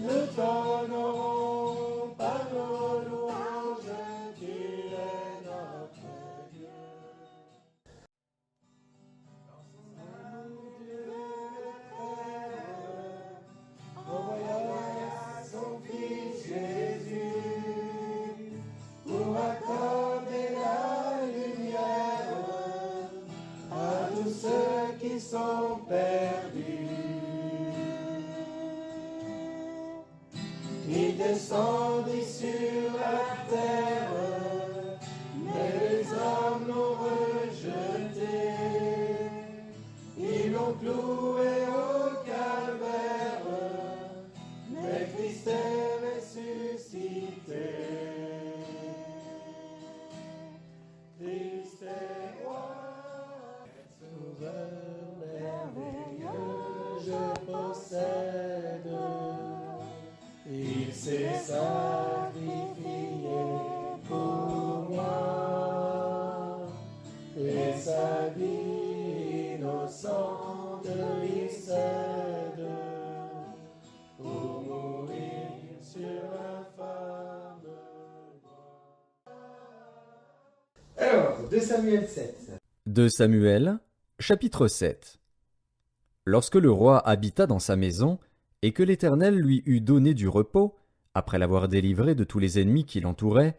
Nous t'honorons par nos louanges, tu es notre Dieu. Mon Dieu le Père envoya son Fils Jésus pour accorder la lumière à tous ceux qui sont perdus. Il descendit sur la terre, mais les hommes l'ont rejeté. Ils l'ont cloué au calvaire, mais Christ est ressuscité. Christ est roi. Merveilleux, je possède. Il s'est sacrifié pour moi, et sa vie innocente il cède pour mourir sur l'infâme croix. Alors, 2 Samuel 7. 2 Samuel, chapitre 7. Lorsque le roi habita dans sa maison, et que l'Éternel lui eut donné du repos, après l'avoir délivré de tous les ennemis qui l'entouraient,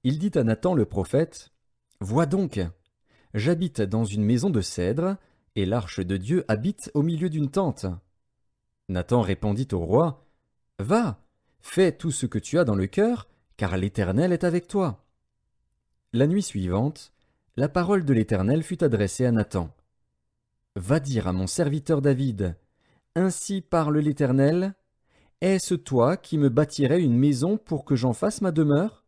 il dit à Nathan le prophète, « Vois donc, j'habite dans une maison de cèdre, et l'arche de Dieu habite au milieu d'une tente. » Nathan répondit au roi, « Va, fais tout ce que tu as dans le cœur, car l'Éternel est avec toi. » La nuit suivante, la parole de l'Éternel fut adressée à Nathan. « Va dire à mon serviteur David, ainsi parle l'Éternel, est-ce toi qui me bâtirais une maison pour que j'en fasse ma demeure?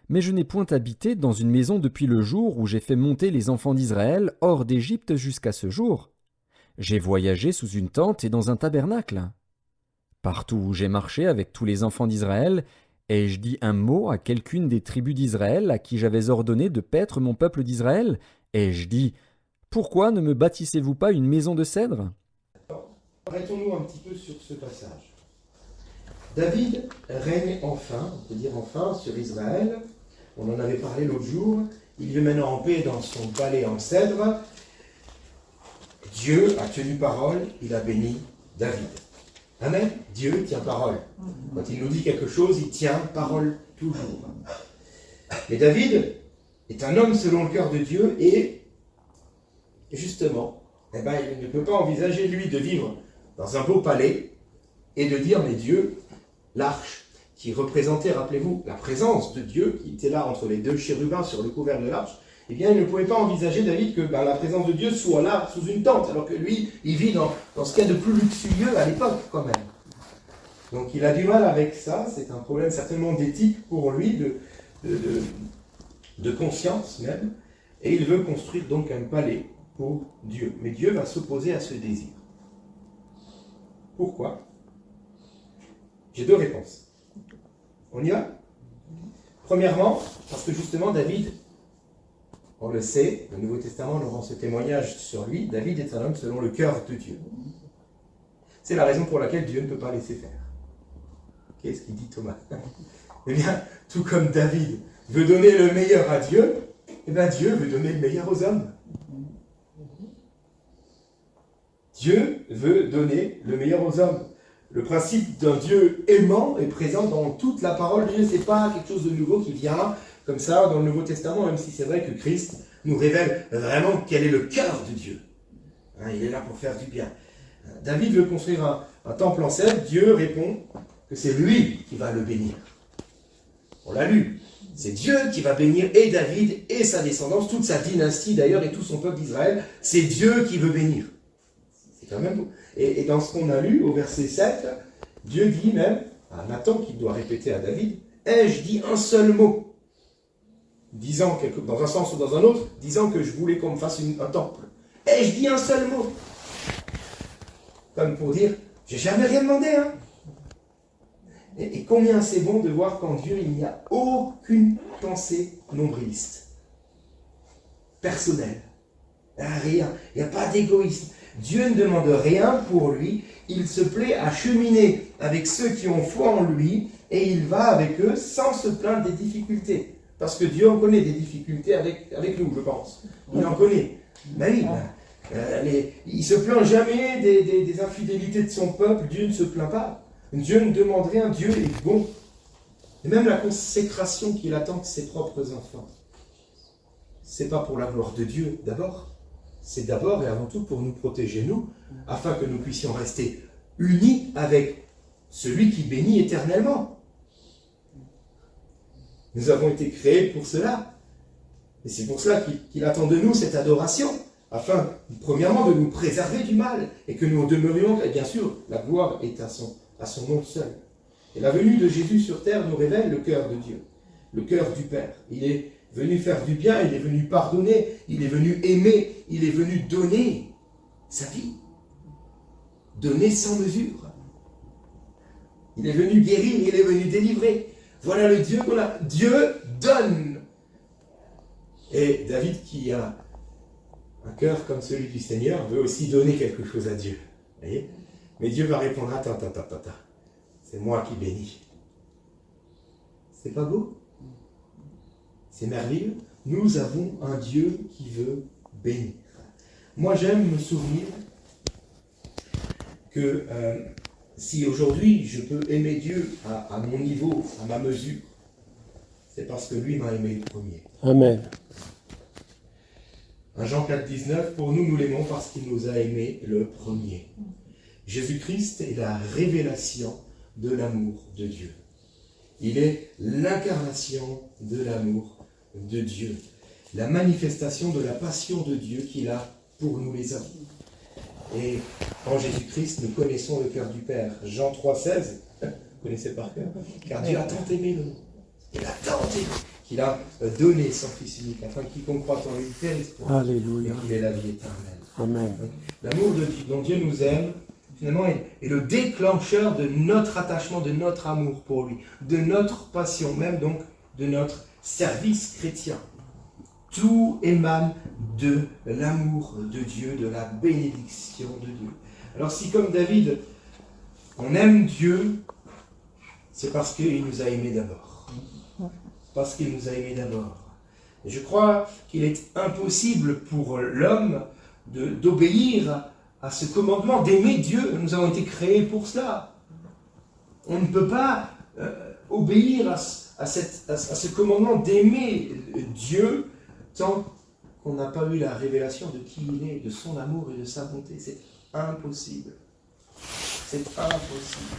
Mais je n'ai point habité dans une maison depuis le jour où j'ai fait monter les enfants d'Israël hors d'Égypte jusqu'à ce jour. J'ai voyagé sous une tente et dans un tabernacle. Partout où j'ai marché avec tous les enfants d'Israël, ai-je dit un mot à quelqu'une des tribus d'Israël à qui j'avais ordonné de paître mon peuple d'Israël? Ai-je dit, pourquoi ne me bâtissez-vous pas une maison de cèdre? Arrêtons-nous un petit peu sur ce passage. David règne enfin, on peut dire enfin, sur Israël. On en avait parlé l'autre jour. Il vit maintenant en paix dans son palais en cèdre. Dieu a tenu parole, il a béni David. Amen. Dieu tient parole. Quand il nous dit quelque chose, il tient parole toujours. Mais David est un homme selon le cœur de Dieu et justement, il ne peut pas envisager lui de vivre dans un beau palais et de dire, mais Dieu, l'arche, qui représentait, rappelez-vous, la présence de Dieu, qui était là entre les deux chérubins sur le couvert de l'arche, eh bien, il ne pouvait pas envisager, David, que la présence de Dieu soit là, sous une tente, alors que lui, il vit dans ce qu'il y a de plus luxueux à l'époque, quand même. Donc, il a du mal avec ça, c'est un problème certainement d'éthique pour lui, de conscience même, et il veut construire donc un palais pour Dieu. Mais Dieu va s'opposer à ce désir. Pourquoi? J'ai 2 réponses. On y va? Premièrement, parce que justement David, on le sait, le Nouveau Testament nous rend ce témoignage sur lui, David est un homme selon le cœur de Dieu. C'est la raison pour laquelle Dieu ne peut pas laisser faire. Qu'est-ce qu'il dit Thomas? Eh bien, tout comme David veut donner le meilleur à Dieu, eh bien Dieu veut donner le meilleur aux hommes. Dieu veut donner le meilleur aux hommes. Le principe d'un Dieu aimant est présent dans toute la parole de Dieu. Ce n'est pas quelque chose de nouveau qui vient comme ça dans le Nouveau Testament, même si c'est vrai que Christ nous révèle vraiment quel est le cœur de Dieu. Il est là pour faire du bien. David veut construire un temple en cèdre. Dieu répond que c'est lui qui va le bénir. On l'a lu. C'est Dieu qui va bénir et David et sa descendance, toute sa dynastie d'ailleurs et tout son peuple d'Israël. C'est Dieu qui veut bénir. C'est quand même beau. Et dans ce qu'on a lu au verset 7, Dieu dit même à Nathan, qu'il doit répéter à David, « Ai-je dit un seul mot ?» disant, dans un sens ou dans un autre, disant que je voulais qu'on me fasse un temple. « Ai-je dit un seul mot ?» Comme pour dire, j'ai jamais rien demandé, hein. Et combien c'est bon de voir qu'en Dieu, il n'y a aucune pensée nombriliste, personnelle. Rien, il n'y a pas d'égoïsme. Dieu ne demande rien pour lui, il se plaît à cheminer avec ceux qui ont foi en lui, et il va avec eux sans se plaindre des difficultés. Parce que Dieu en connaît des difficultés avec nous, je pense. Il en connaît. Mais oui, il ne se plaint jamais des infidélités de son peuple, Dieu ne se plaint pas. Dieu ne demande rien, Dieu est bon. Et même la consécration qu'il attend de ses propres enfants, c'est pas pour la gloire de Dieu d'abord, c'est d'abord et avant tout pour nous protéger, nous, afin que nous puissions rester unis avec celui qui bénit éternellement. Nous avons été créés pour cela. Et c'est pour cela qu'il attend de nous cette adoration, afin, premièrement, de nous préserver du mal, et que nous demeurions, et bien sûr, la gloire est à son nom seul. Et la venue de Jésus sur terre nous révèle le cœur de Dieu, le cœur du Père. Il est venu faire du bien, il est venu pardonner, il est venu aimer, il est venu donner sa vie. Donner sans mesure. Il est venu guérir, il est venu délivrer. Voilà le Dieu qu'on a. Dieu donne. Et David, qui a un cœur comme celui du Seigneur, veut aussi donner quelque chose à Dieu. Voyez ? Mais Dieu va répondre, attends. C'est moi qui bénis. C'est pas beau? C'est merveilleux. Nous avons un Dieu qui veut bénir. Moi, j'aime me souvenir que si aujourd'hui je peux aimer Dieu à mon niveau, à ma mesure, c'est parce que lui m'a aimé le premier. Amen. 1 Jean 4,19, pour nous l'aimons parce qu'il nous a aimés le premier. Jésus-Christ est la révélation de l'amour de Dieu. Il est l'incarnation de l'amour de Dieu. La manifestation de la passion de Dieu qu'il a pour nous les hommes. Et en Jésus-Christ, nous connaissons le cœur du Père. Jean 3,16, vous connaissez par cœur. Car Dieu a tant aimé le monde. Il a tant aimé qu'il a donné son Fils unique, afin que quiconque croit en lui périsse pour Alléluia. qu'il ait la vie éternelle. Amen. L'amour de Dieu, dont Dieu nous aime, finalement, est le déclencheur de notre attachement, de notre amour pour lui, de notre passion, même donc de notre service chrétien. Tout émane de l'amour de Dieu, de la bénédiction de Dieu. Alors si comme David, on aime Dieu, c'est parce qu'il nous a aimés d'abord. Parce qu'il nous a aimés d'abord. Et je crois qu'il est impossible pour l'homme d'obéir à ce commandement d'aimer Dieu. Nous avons été créés pour cela. On ne peut pas obéir à ce commandement d'aimer Dieu tant qu'on n'a pas eu la révélation de qui il est, de son amour et de sa bonté. C'est impossible. C'est impossible.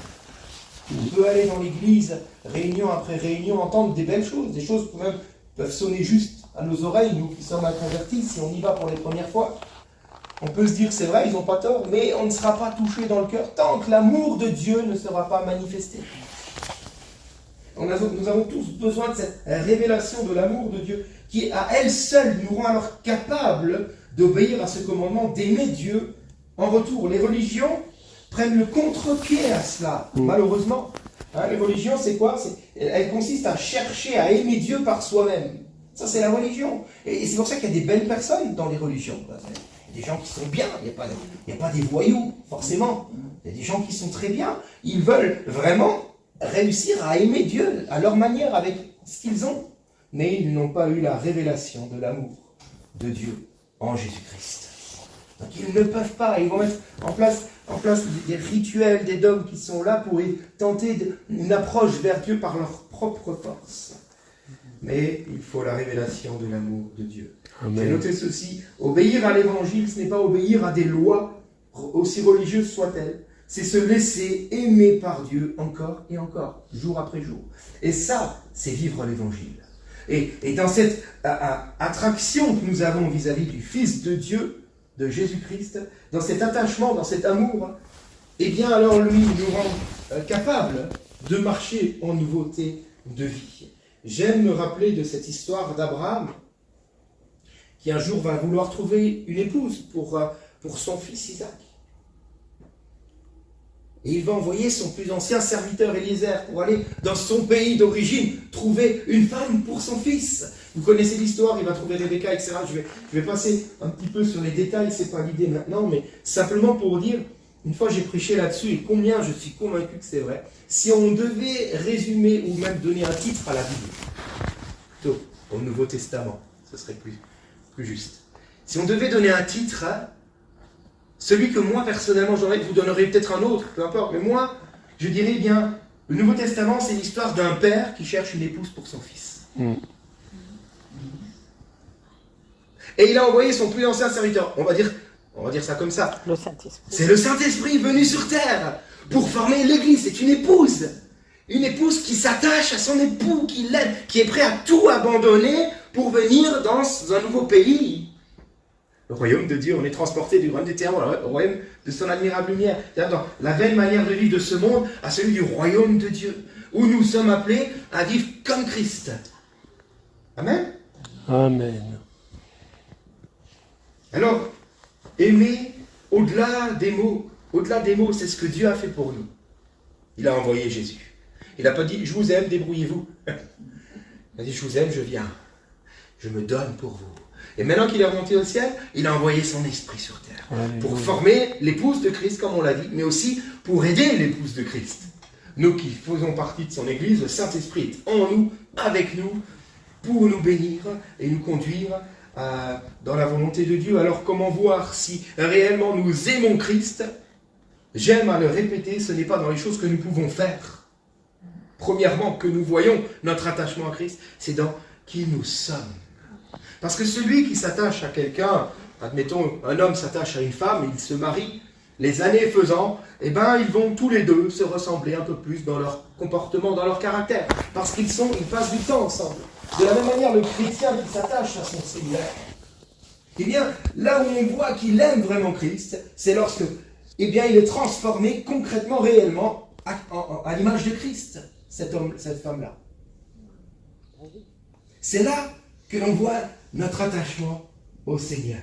On peut aller dans l'église, réunion après réunion, entendre des belles choses, des choses qui même peuvent sonner juste à nos oreilles, nous qui sommes inconvertis, si on y va pour les premières fois. On peut se dire, c'est vrai, ils n'ont pas tort, mais on ne sera pas touché dans le cœur tant que l'amour de Dieu ne sera pas manifesté. Nous avons tous besoin de cette révélation de l'amour de Dieu, qui à elle seule nous rend alors capables d'obéir à ce commandement, d'aimer Dieu en retour. Les religions prennent le contre-pied à cela, malheureusement. Les religions, c'est quoi? Elles consistent à chercher à aimer Dieu par soi-même. Ça, c'est la religion. Et c'est pour ça qu'il y a des belles personnes dans les religions. Il y a des gens qui sont bien, il n'y a pas des voyous, forcément. Il y a des gens qui sont très bien. Ils veulent vraiment réussir à aimer Dieu à leur manière, avec ce qu'ils ont. Mais ils n'ont pas eu la révélation de l'amour de Dieu en Jésus-Christ. Donc ils ne peuvent pas, ils vont mettre en place des rituels, des dogmes qui sont là pour tenter une approche vers Dieu par leur propre force. Mais il faut la révélation de l'amour de Dieu. J'ai noté ceci, obéir à l'évangile, ce n'est pas obéir à des lois, aussi religieuses soient-elles. C'est se laisser aimer par Dieu encore et encore, jour après jour. Et ça, c'est vivre l'évangile. Et dans cette attraction que nous avons vis-à-vis du Fils de Dieu, de Jésus-Christ, dans cet attachement, dans cet amour, eh bien alors lui nous rend capables de marcher en nouveauté de vie. J'aime me rappeler de cette histoire d'Abraham, qui un jour va vouloir trouver une épouse pour son fils Isaac. Et il va envoyer son plus ancien serviteur Eliezer pour aller dans son pays d'origine trouver une femme pour son fils. Vous connaissez l'histoire, il va trouver Rebecca, etc. Je vais passer un petit peu sur les détails, c'est pas l'idée maintenant, mais simplement pour dire, une fois j'ai prêché là-dessus, et combien je suis convaincu que c'est vrai, si on devait résumer ou même donner un titre à la Bible, plutôt au Nouveau Testament, ce serait plus juste. Si on devait donner un titre, hein, celui que moi personnellement j'aurais, vous donnerez peut-être un autre, peu importe, mais moi, je dirais bien, le Nouveau Testament, c'est l'histoire d'un père qui cherche une épouse pour son fils. Et il a envoyé son plus ancien serviteur, on va dire ça comme ça. Le Saint-Esprit. C'est le Saint-Esprit venu sur terre pour former l'Église. C'est une épouse. Une épouse qui s'attache à son époux, qui l'aime, qui est prêt à tout abandonner pour venir dans un nouveau pays. Le royaume de Dieu, on est transporté du royaume des ténèbres au royaume de son admirable lumière. C'est-à-dire dans la vaine manière de vivre de ce monde à celui du royaume de Dieu, où nous sommes appelés à vivre comme Christ. Amen. Amen. Alors, aimer au-delà des mots, c'est ce que Dieu a fait pour nous. Il a envoyé Jésus. Il n'a pas dit, je vous aime, débrouillez-vous. Il a dit, je vous aime, je viens. Je me donne pour vous. Et maintenant qu'il est remonté au ciel, il a envoyé son esprit sur terre. Alléluia. Pour former l'épouse de Christ, comme on l'a dit, mais aussi pour aider l'épouse de Christ. Nous qui faisons partie de son église, le Saint-Esprit est en nous, avec nous, pour nous bénir et nous conduire dans la volonté de Dieu. Alors comment voir si réellement nous aimons Christ? J'aime à le répéter, ce n'est pas dans les choses que nous pouvons faire. Premièrement, que nous voyons notre attachement à Christ, c'est dans qui nous sommes. Parce que celui qui s'attache à quelqu'un, admettons un homme s'attache à une femme, ils se marient, les années faisant, eh ben, ils vont tous les deux se ressembler un peu plus dans leur comportement, dans leur caractère. Parce ils passent du temps ensemble. De la même manière, le chrétien qui s'attache à son Seigneur, eh bien, là où on voit qu'il aime vraiment Christ, c'est lorsque, eh bien, il est transformé concrètement, réellement, à l'image de Christ, cet homme, cette femme-là. C'est là que l'on voit notre attachement au Seigneur.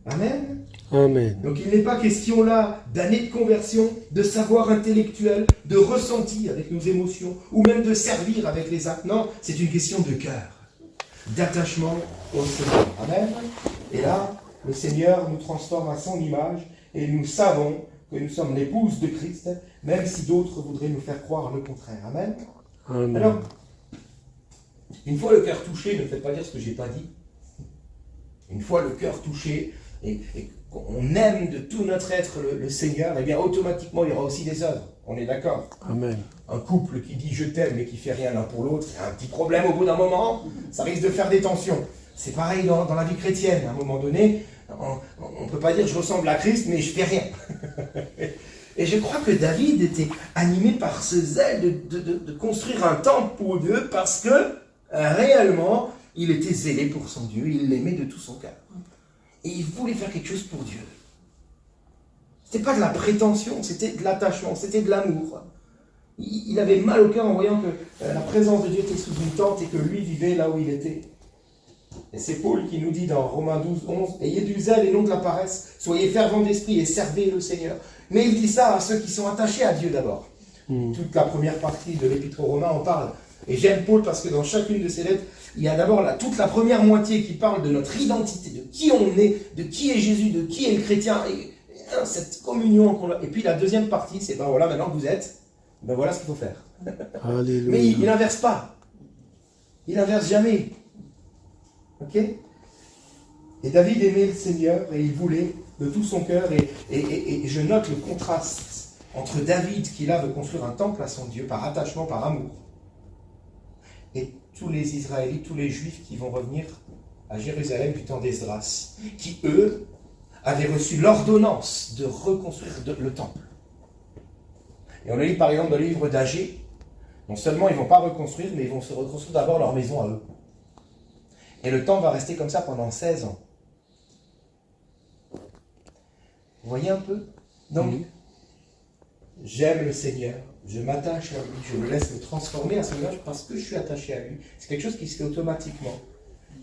Amen. Amen. Donc il n'est pas question là d'années de conversion, de savoir intellectuel, de ressenti avec nos émotions, ou même de servir avec les actes. Non, c'est une question de cœur, d'attachement au Seigneur. Amen. Et là, le Seigneur nous transforme à son image, et nous savons que nous sommes l'épouse de Christ, même si d'autres voudraient nous faire croire le contraire. Amen. Amen. Alors, une fois le cœur touché, ne faites pas dire ce que je n'ai pas dit. Une fois le cœur touché, et qu'on aime de tout notre être le Seigneur, eh bien automatiquement il y aura aussi des œuvres. On est d'accord? Amen. Un couple qui dit je t'aime mais qui fait rien l'un pour l'autre, c'est un petit problème au bout d'un moment, ça risque de faire des tensions. C'est pareil dans la vie chrétienne. À un moment donné, on ne peut pas dire je ressemble à Christ mais je fais rien. Et je crois que David était animé par ce zèle de construire un temple pour Dieu parce que réellement il était zélé pour son Dieu, il l'aimait de tout son cœur. Et il voulait faire quelque chose pour Dieu. C'était pas de la prétention, c'était de l'attachement, c'était de l'amour. Il avait mal au cœur en voyant que la présence de Dieu était sous une tente et que lui vivait là où il était. Et c'est Paul qui nous dit dans Romains 12, 11, « Ayez du zèle et non de la paresse, soyez fervents d'esprit et servez le Seigneur. » Mais il dit ça à ceux qui sont attachés à Dieu d'abord. Toute la première partie de l'Épître aux Romains en parle. Et j'aime Paul parce que dans chacune de ses lettres, il y a d'abord toute la première moitié qui parle de notre identité, de qui on est, de qui est Jésus, de qui est le chrétien, et cette communion qu'on a. Et puis la deuxième partie, c'est ben voilà, maintenant que vous êtes, ben voilà ce qu'il faut faire. Alléluia. Mais il n'inverse pas. Il n'inverse jamais. Ok? Et David aimait le Seigneur et il voulait de tout son cœur. Et je note le contraste entre David qui là veut construire un temple à son Dieu par attachement, par amour, et tous les Israélites, tous les Juifs qui vont revenir à Jérusalem du temps d'Esdras, qui eux avaient reçu l'ordonnance de reconstruire le temple. Et on a lu par exemple dans le livre d'Agée, non seulement ils ne vont pas reconstruire, mais ils vont se reconstruire d'abord leur maison à eux. Et le temple va rester comme ça pendant 16 ans. Vous voyez un peu? Donc, j'aime le Seigneur, je m'attache à lui, je me laisse me transformer à son image parce que je suis attaché à lui. C'est quelque chose qui se fait automatiquement.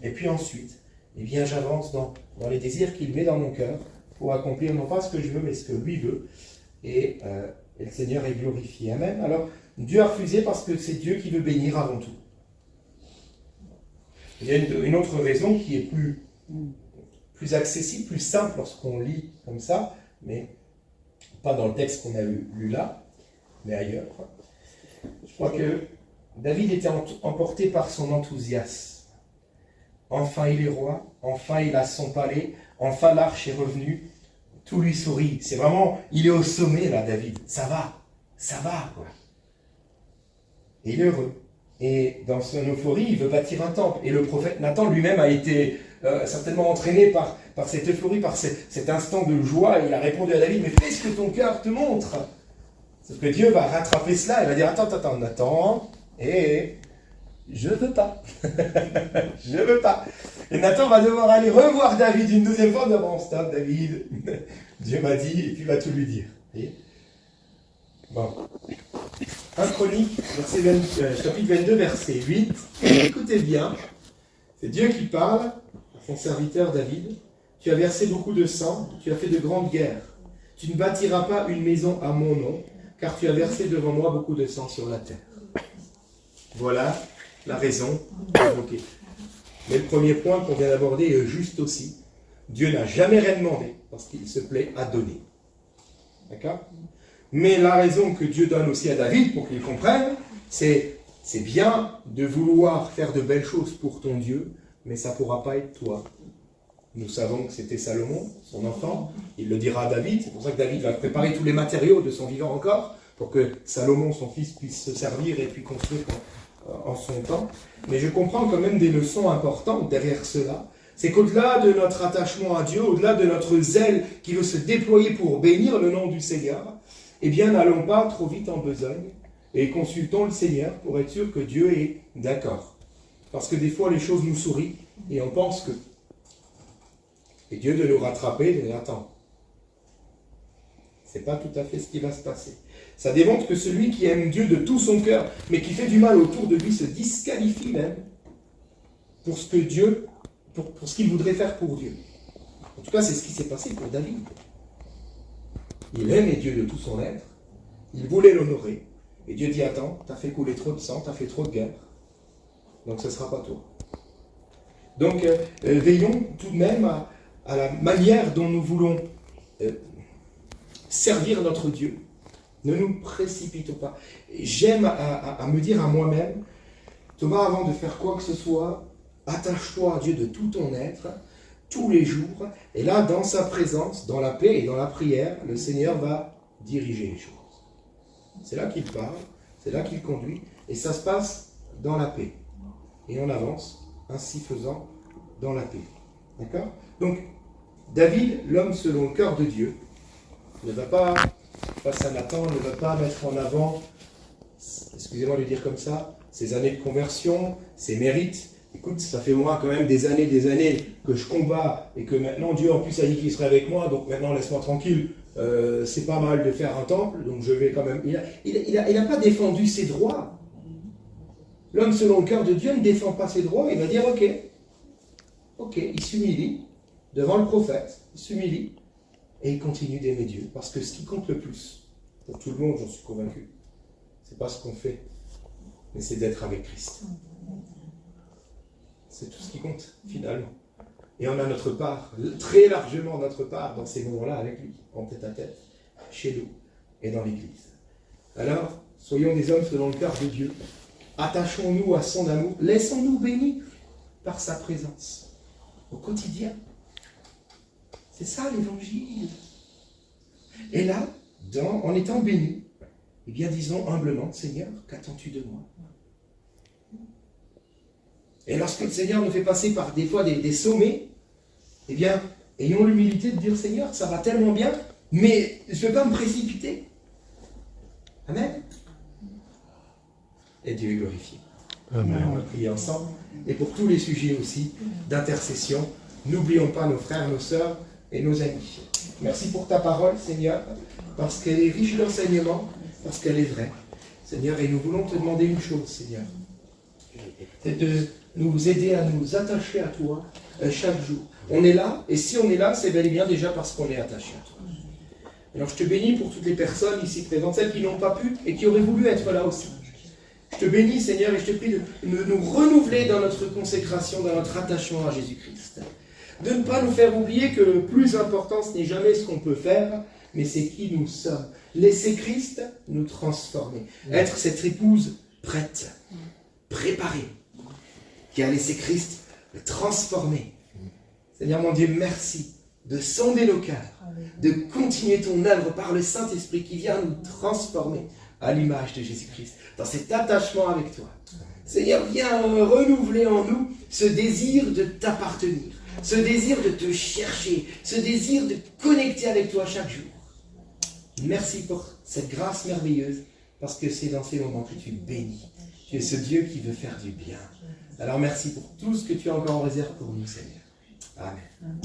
Et puis ensuite, eh bien, j'avance dans les désirs qu'il met dans mon cœur pour accomplir non pas ce que je veux, mais ce que lui veut. Et le Seigneur est glorifié. Amen. Alors, Dieu a refusé parce que c'est Dieu qui veut bénir avant tout. Il y a une autre raison qui est plus accessible, plus simple lorsqu'on lit comme ça, mais pas dans le texte qu'on a lu là, mais ailleurs. Je crois que David était emporté par son enthousiasme. Enfin il est roi, enfin il a son palais, enfin l'arche est revenue, tout lui sourit. C'est vraiment, il est au sommet là, David. Ça va, quoi. Et il est heureux. Et dans son euphorie, il veut bâtir un temple. Et le prophète Nathan lui-même a été certainement entraîné par cette euphorie, par cet instant de joie. Et il a répondu à David, mais fais ce que ton cœur te montre. Sauf que Dieu va rattraper cela. Il va dire, attends, Nathan, je veux pas. Je veux pas. Et Nathan va devoir aller revoir David une deuxième fois. Bon, stop, David. Dieu m'a dit, et puis il va tout lui dire. Bon. 1 Chronique, chapitre 22, verset 8. Écoutez bien. C'est Dieu qui parle à son serviteur David. Tu as versé beaucoup de sang, tu as fait de grandes guerres. Tu ne bâtiras pas une maison à mon nom, car tu as versé devant moi beaucoup de sang sur la terre. Voilà la raison évoquée. Mais le premier point qu'on vient d'aborder est juste aussi. Dieu n'a jamais rien demandé, parce qu'il se plaît à donner. D'accord ? Mais la raison que Dieu donne aussi à David, pour qu'il comprenne, c'est bien de vouloir faire de belles choses pour ton Dieu, mais ça ne pourra pas être toi. Nous savons que c'était Salomon, son enfant, il le dira à David, c'est pour ça que David va préparer tous les matériaux de son vivant encore, pour que Salomon, son fils, puisse se servir et puis construire en son temps. Mais je comprends quand même des leçons importantes derrière cela. C'est qu'au-delà de notre attachement à Dieu, au-delà de notre zèle qui veut se déployer pour bénir le nom du Seigneur, eh bien, n'allons pas trop vite en besogne et consultons le Seigneur pour être sûr que Dieu est d'accord. Parce que des fois, les choses nous sourient et on pense que... Et Dieu de nous rattraper, de dire, attends, c'est pas tout à fait ce qui va se passer. Ça démontre que celui qui aime Dieu de tout son cœur, mais qui fait du mal autour de lui, se disqualifie même pour ce que Dieu, pour ce qu'il voudrait faire pour Dieu. En tout cas, c'est ce qui s'est passé pour David. Il aimait Dieu de tout son être, il voulait l'honorer, et Dieu dit, attends, t'as fait couler trop de sang, t'as fait trop de guerre, donc ce ne sera pas toi. Donc, veillons tout de même à la manière dont nous voulons servir notre Dieu. Ne nous précipitons pas. J'aime à me dire à moi-même, Thomas, avant de faire quoi que ce soit, attache-toi à Dieu de tout ton être, tous les jours, et là, dans sa présence, dans la paix et dans la prière, le Seigneur va diriger les choses. C'est là qu'il parle, c'est là qu'il conduit, et ça se passe dans la paix. Et on avance, ainsi faisant, dans la paix. D'accord ? Donc, David, l'homme selon le cœur de Dieu, ne va pas, face à Nathan, ne va pas mettre en avant, excusez-moi de le dire comme ça, ses années de conversion, ses mérites. Écoute, ça fait moi quand même des années que je combats et que maintenant Dieu en plus a dit qu'il serait avec moi, donc maintenant laisse-moi tranquille, c'est pas mal de faire un temple, donc je vais quand même... Il n'a pas défendu ses droits. L'homme selon le cœur de Dieu ne défend pas ses droits, il va dire ok, il s'humilie devant le prophète, il s'humilie et il continue d'aimer Dieu. Parce que ce qui compte le plus, pour tout le monde, j'en suis convaincu, c'est pas ce qu'on fait, mais c'est d'être avec Christ. C'est tout ce qui compte, finalement. Et on a notre part, très largement notre part, dans ces moments-là avec lui, en tête à tête, chez nous et dans l'Église. Alors, soyons des hommes selon le cœur de Dieu. Attachons-nous à son amour. Laissons-nous bénir par sa présence au quotidien. C'est ça l'Évangile. Et là, en étant bénis, eh bien disons humblement, Seigneur, qu'attends-tu de moi ? Et lorsque le Seigneur nous fait passer par des fois des sommets, eh bien, ayons l'humilité de dire, Seigneur, ça va tellement bien, mais je ne vais pas me précipiter. Amen. Et Dieu est glorifié. Amen. On va prier ensemble. Et pour tous les sujets aussi d'intercession, n'oublions pas nos frères, nos sœurs et nos amis. Merci pour ta parole, Seigneur, parce qu'elle est riche d'enseignements, parce qu'elle est vraie. Seigneur, et nous voulons te demander une chose, Seigneur. C'est de nous aider à nous attacher à toi chaque jour. On est là, et si on est là, c'est bel et bien déjà parce qu'on est attaché à toi. Alors je te bénis pour toutes les personnes ici présentes, celles qui n'ont pas pu et qui auraient voulu être là aussi. Je te bénis, Seigneur, et je te prie de nous renouveler dans notre consécration, dans notre attachement à Jésus-Christ. De ne pas nous faire oublier que le plus important, ce n'est jamais ce qu'on peut faire, mais c'est qui nous sommes. Laisser Christ nous transformer. Être cette épouse prête, préparée, qui a laissé Christ le transformer. Seigneur mon Dieu, merci de sonder nos cœurs, de continuer ton œuvre par le Saint-Esprit qui vient nous transformer à l'image de Jésus-Christ, dans cet attachement avec toi. Seigneur, viens renouveler en nous ce désir de t'appartenir, ce désir de te chercher, ce désir de connecter avec toi chaque jour. Merci pour cette grâce merveilleuse, parce que c'est dans ces moments que tu bénis. Tu es ce Dieu qui veut faire du bien. Alors merci pour tout ce que tu as encore en réserve pour nous, Seigneur. Amen.